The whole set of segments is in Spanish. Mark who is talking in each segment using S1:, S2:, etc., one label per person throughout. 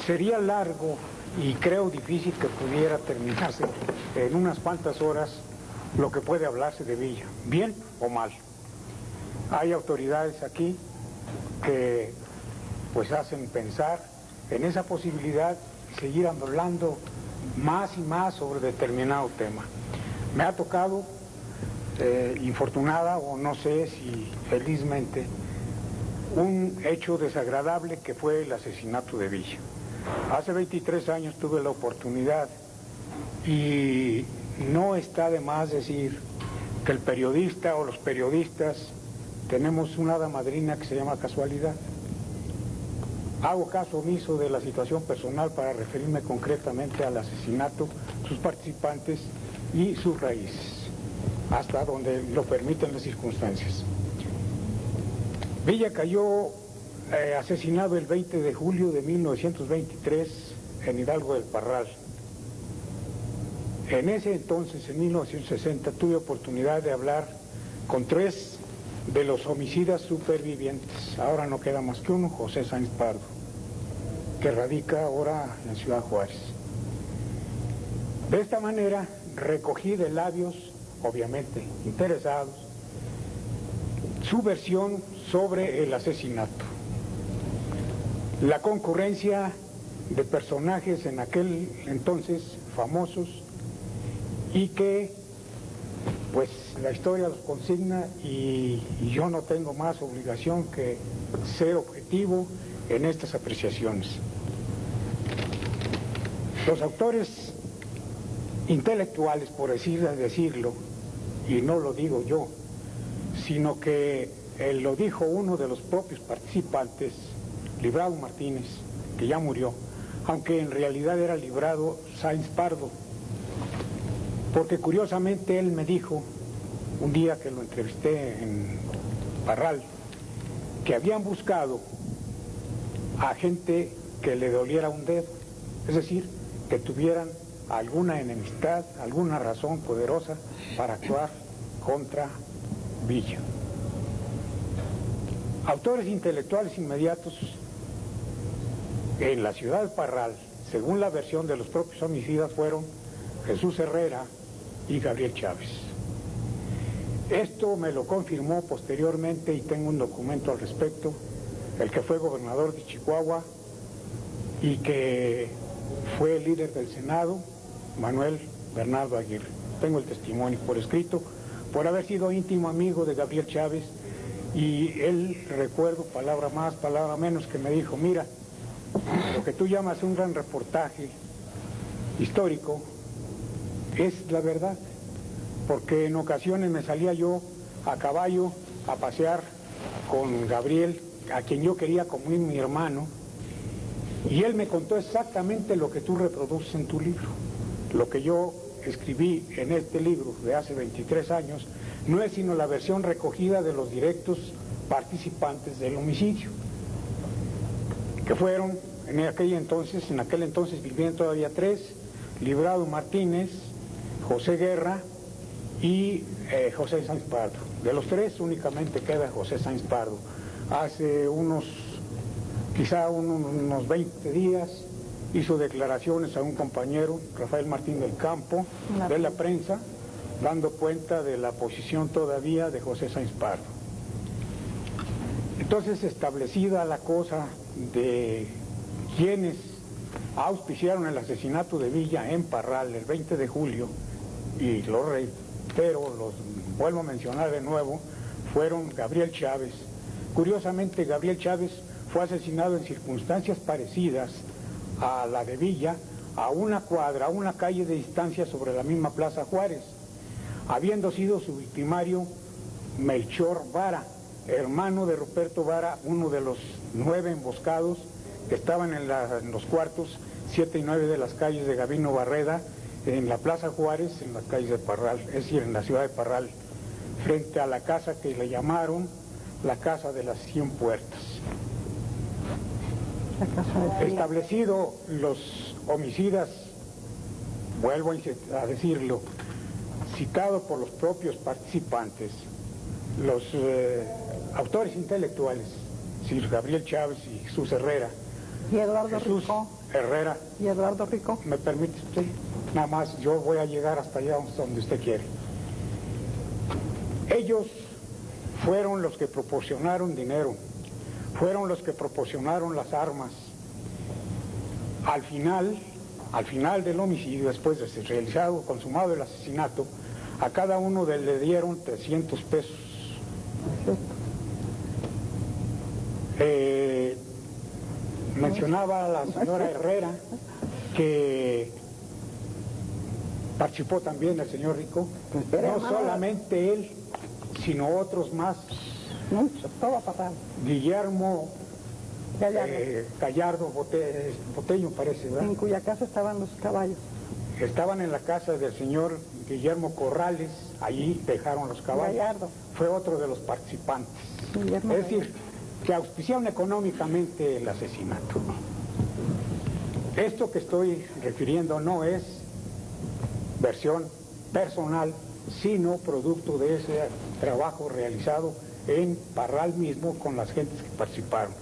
S1: Sería largo y creo difícil que pudiera terminarse en unas cuantas horas lo que puede hablarse de Villa, bien o mal. Hay autoridades aquí que pues hacen pensar en esa posibilidad de seguir hablando más y más sobre determinado tema. Me ha tocado, infortunada o no sé si felizmente, un hecho desagradable que fue el asesinato de Villa. Hace 23 años tuve la oportunidad, y no está de más decir que el periodista o los periodistas tenemos una hada madrina que se llama casualidad. Hago caso omiso de la situación personal para referirme concretamente al asesinato, sus participantes y sus raíces, hasta donde lo permiten las circunstancias. Villa cayó asesinado el 20 de julio de 1923 en Hidalgo del Parral. En ese entonces, en 1960, tuve oportunidad de hablar con 3 de los homicidas supervivientes. Ahora no queda más que uno, José Sáenz Pardo, que radica ahora en Ciudad Juárez. De esta manera recogí de labios, obviamente interesados, su versión sobre el asesinato. La concurrencia de personajes en aquel entonces famosos y que pues la historia los consigna, y yo no tengo más obligación que ser objetivo en estas apreciaciones. Los autores intelectuales, por decirlo, y no lo digo yo, sino que lo dijo uno de los propios participantes, Librado Martínez, que ya murió, aunque en realidad era Librado Sáenz Pardo, porque curiosamente él me dijo, un día que lo entrevisté en Parral, que habían buscado a gente que le doliera un dedo, es decir, que tuvieran alguna enemistad, alguna razón poderosa para actuar contra Villa. Autores intelectuales inmediatos en la ciudad de Parral, según la versión de los propios homicidas, fueron Jesús Herrera y Gabriel Chávez. Esto me lo confirmó posteriormente, y tengo un documento al respecto, el que fue gobernador de Chihuahua y que fue líder del Senado, Manuel Bernardo Aguirre. Tengo el testimonio por escrito, por haber sido íntimo amigo de Gabriel Chávez, y él, recuerdo, palabra más, palabra menos, que me dijo: mira, lo que tú llamas un gran reportaje histórico es la verdad, porque en ocasiones me salía yo a caballo a pasear con Gabriel, a quien yo quería como mi hermano, y él me contó exactamente lo que tú reproduces en tu libro. Lo que yo escribí en este libro de hace 23 años no es sino la versión recogida de los directos participantes del homicidio, que fueron en aquel entonces vivían todavía 3, Librado Martínez, José Guerra y José Sáenz Pardo. De los 3 únicamente queda José Sáenz Pardo. Hace quizá unos 20 días hizo declaraciones a un compañero, Rafael Martín del Campo, de la prensa, dando cuenta de la posición todavía de José Sáenz Pardo. Entonces, establecida la cosa de quienes auspiciaron el asesinato de Villa en Parral el 20 de julio, y lo reitero, los vuelvo a mencionar de nuevo, fueron Gabriel Chávez. Curiosamente, Gabriel Chávez fue asesinado en circunstancias parecidas a la de Villa, a una cuadra, a una calle de distancia sobre la misma Plaza Juárez, habiendo sido su victimario Melchor Vara, hermano de Ruperto Vara, uno de los 9 emboscados que estaban en los cuartos 7 y 9 de las calles de Gabino Barreda, en la Plaza Juárez, en las calles de Parral, es decir, en la ciudad de Parral, frente a la casa que le llamaron la Casa de las 100 Puertas. Establecido los homicidas, vuelvo a decirlo, citado por los propios participantes, los autores intelectuales, Sir Gabriel Chávez y Jesús Herrera,
S2: ¿Y Eduardo
S1: Jesús
S2: Rico?
S1: Herrera.
S2: ¿Y Eduardo Rico?
S1: ¿Me permite usted? Nada más, yo voy a llegar hasta allá donde usted quiere. Ellos fueron los que proporcionaron dinero, fueron los que proporcionaron las armas. Al final del homicidio, después de ser realizado, consumado el asesinato, a cada uno le dieron 300 pesos. Mencionaba la señora Herrera que participó también el señor Rico, no solamente él, sino otros más.
S2: Mucho, todo Parral.
S1: Guillermo
S2: Gallardo.
S1: Botello parece, ¿verdad?
S2: En cuya casa estaban los caballos.
S1: Estaban en la casa del señor Guillermo Corrales, allí dejaron los caballos.
S2: Gallardo.
S1: Fue otro de los participantes.
S2: Guillermo
S1: Es decir, que auspiciaron económicamente el asesinato. Esto que estoy refiriendo no es versión personal, sino producto de ese trabajo realizado en Parral mismo con las gentes que participaron.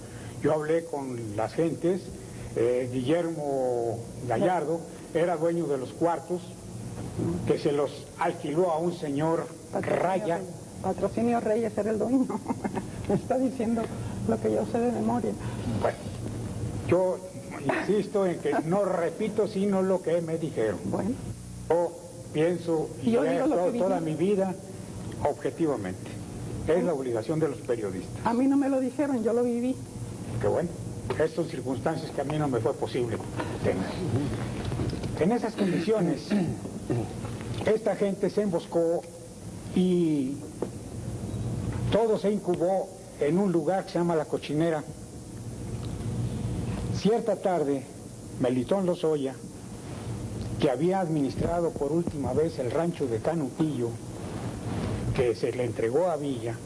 S1: Yo hablé con las gentes, Guillermo Gallardo era dueño de los cuartos, que se los alquiló a un señor Raya.
S2: Patrocinio Reyes era el dueño. Me está diciendo lo que yo sé de memoria.
S1: Bueno, yo insisto en que no repito sino lo que me dijeron.
S2: Bueno.
S1: Yo pienso y
S2: Yo
S1: he
S2: digo lo que
S1: actuado toda
S2: viví.
S1: mi vida objetivamente. Es la obligación de los periodistas.
S2: A mí no me lo dijeron, yo lo viví.
S1: Que bueno, estas son circunstancias que a mí no me fue posible tener. En esas condiciones, esta gente se emboscó y todo se incubó en un lugar que se llama La Cochinera. Cierta tarde, Melitón Lozoya, que había administrado por última vez el rancho de Canutillo, que se le entregó a Villa,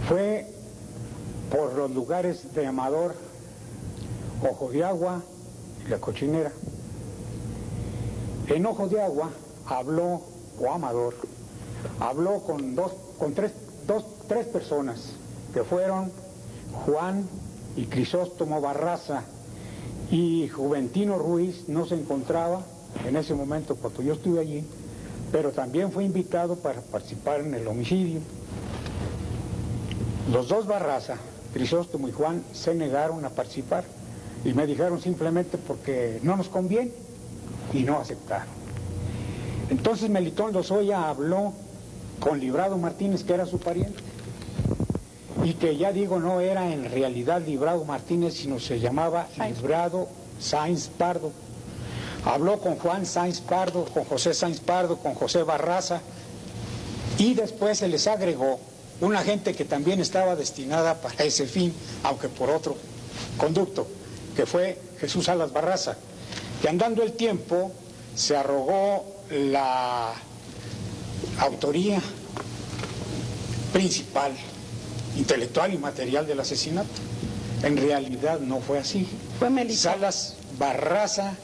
S1: fue por los lugares de Amador, Ojo de Agua y La Cochinera. En Ojo de Agua habló, o Amador, habló con tres personas, que fueron Juan y Crisóstomo Barraza, y Juventino Ruiz no se encontraba en ese momento cuando yo estuve allí, pero también fue invitado para participar en el homicidio. Los dos Barraza, Crisóstomo y Juan, se negaron a participar y me dijeron simplemente porque no nos conviene, y no aceptaron. Entonces Melitón Lozoya habló con Librado Martínez, que era su pariente, y que ya digo no era en realidad Librado Martínez, sino se llamaba Librado Sáenz Pardo. Habló con Juan Sáenz Pardo, con José Sáenz Pardo, con José Barraza, y después se les agregó una gente que también estaba destinada para ese fin, aunque por otro conducto, que fue Jesús Salas Barraza, que andando el tiempo se arrogó la autoría principal, intelectual y material del asesinato. En realidad no fue así.
S2: Fue Melitón.
S1: Salas Barraza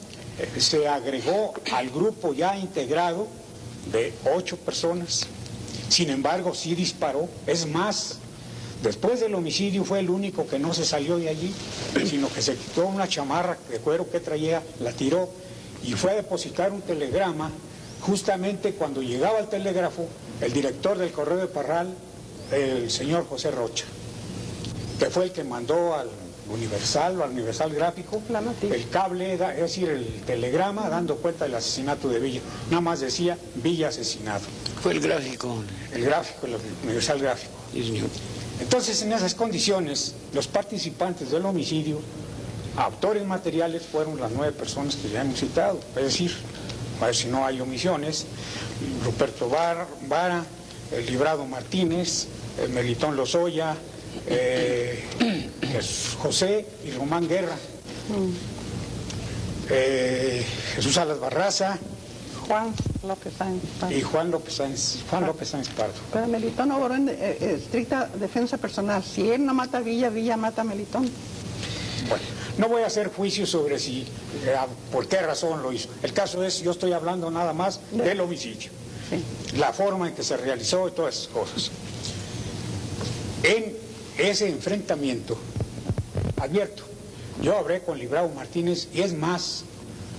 S1: se agregó al grupo ya integrado de 8 personas. Sin embargo, sí disparó. Es más, después del homicidio fue el único que no se salió de allí, sino que se quitó una chamarra de cuero que traía, la tiró y fue a depositar un telegrama. Justamente cuando llegaba al telégrafo, el director del Correo de Parral, el señor José Rocha, que fue el que mandó al Universal o al Universal Gráfico el cable, es decir, el telegrama dando cuenta del asesinato de Villa. Nada más decía Villa asesinado.
S3: Fue el gráfico.
S1: El gráfico, el Universal Gráfico.
S3: Sí, señor.
S1: Entonces, en esas condiciones, los participantes del homicidio, autores materiales, fueron las 9 personas que ya hemos citado. Es decir, a ver si no hay omisiones: Ruperto Vara, el Librado Martínez, el Melitón Lozoya, José y Román Guerra, Jesús Salas Barraza,
S2: Juan López Sáenz Pardo.
S1: y Juan López Sáenz Pardo.
S2: Pero Melitón obró en estricta defensa personal. Si él no mata a Villa, Villa mata a Melitón.
S1: Bueno, no voy a hacer juicio sobre si, por qué razón lo hizo. El caso es, yo estoy hablando nada más del homicidio,
S2: Sí.
S1: la forma en que se realizó y todas esas cosas. En ese enfrentamiento, advierto, yo hablé con Librado Martínez y es más,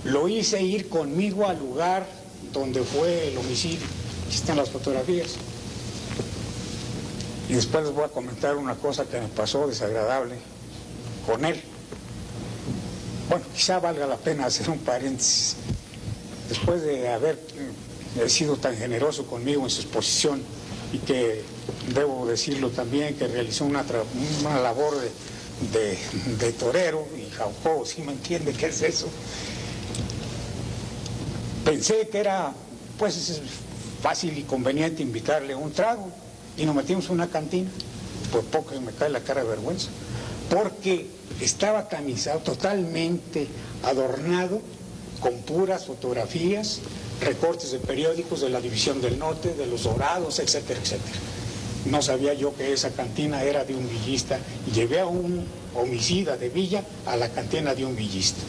S1: lo hice ir conmigo al lugar donde fue el homicidio. Aquí están las fotografías. Y después les voy a comentar una cosa que me pasó desagradable con él. Bueno, quizá valga la pena hacer un paréntesis. Después de haber sido tan generoso conmigo en su exposición y que, debo decirlo también, que realizó una labor de torero y jaucó, si me entiende qué es eso. Pensé que era, pues, fácil y conveniente invitarle un trago y nos metimos en una cantina. Por poco que me cae la cara de vergüenza, porque estaba tamizado, totalmente adornado con puras fotografías, recortes de periódicos de la División del Norte, de los Dorados, etcétera, etcétera. No sabía yo que esa cantina era de un villista y llevé a un homicida de Villa a la cantina de un villista.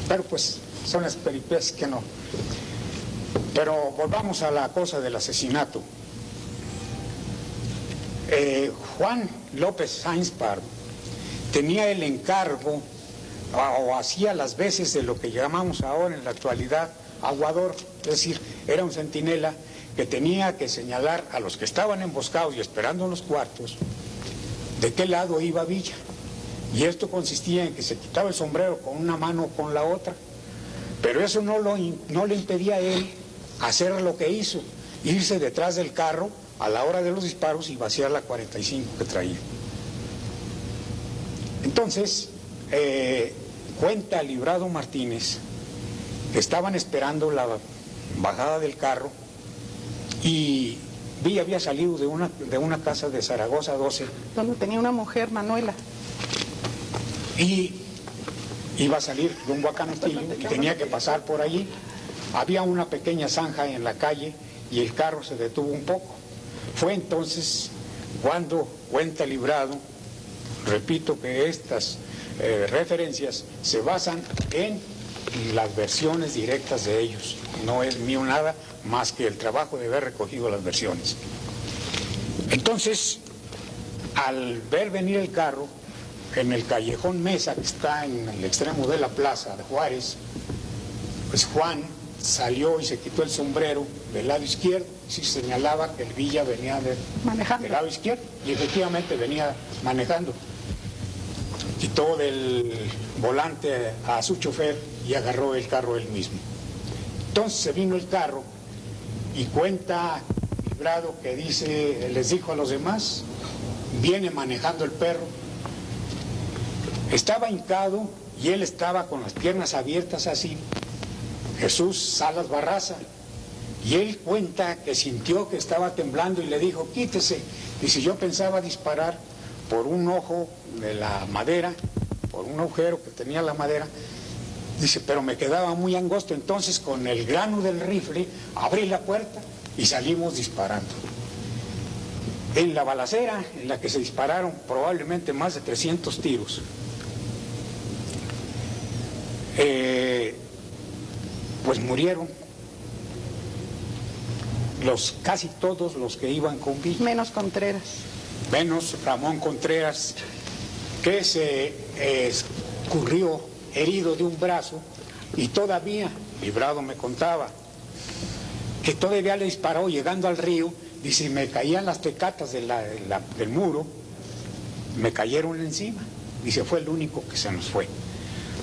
S1: Pero pues son las peripecias que no. Pero volvamos a la cosa del asesinato. Juan López Sáenz Pardo tenía el encargo o hacía las veces de lo que llamamos ahora en la actualidad aguador, es decir, era un centinela que tenía que señalar a los que estaban emboscados y esperando en los cuartos de qué lado iba Villa. Y esto consistía en que se quitaba el sombrero con una mano o con la otra, pero eso no le impedía a él hacer lo que hizo, irse detrás del carro a la hora de los disparos y vaciar la 45 que traía. Entonces, cuenta Librado Martínez que estaban esperando la bajada del carro y Villa había salido de una casa de Zaragoza 12.
S2: Donde tenía una mujer, Manuela.
S1: Y iba a salir de un Guacanastillo y tenía que pasar por allí. Había una pequeña zanja en la calle y el carro se detuvo un poco. Fue entonces cuando cuenta Librado, repito que estas referencias se basan en las versiones directas de ellos. No es mío nada más que el trabajo de haber recogido las versiones. Entonces, al ver venir el carro, en el callejón Mesa, que está en el extremo de la plaza de Juárez, pues Juan salió y se quitó el sombrero del lado izquierdo, sí señalaba que el Villa venía del lado izquierdo, y efectivamente venía manejando. Quitó del volante a su chofer y agarró el carro él mismo. Entonces se vino el carro y cuenta Librado que les dijo a los demás, viene manejando el perro. Estaba hincado y él estaba con las piernas abiertas así, Jesús Salas Barraza, y él cuenta que sintió que estaba temblando y le dijo, quítese. Dice, yo pensaba disparar por un ojo de la madera, por un agujero que tenía la madera, dice, pero me quedaba muy angosto, entonces con el grano del rifle abrí la puerta y salimos disparando. En la balacera en la que se dispararon probablemente más de 300 tiros, pues murieron casi todos los que iban con Villa.
S2: Menos Contreras.
S1: Menos Ramón Contreras, que se escurrió herido de un brazo y todavía, Librado me contaba, que todavía le disparó llegando al río, dice, me caían las tecatas del muro, me cayeron encima, dice, fue el único que se nos fue.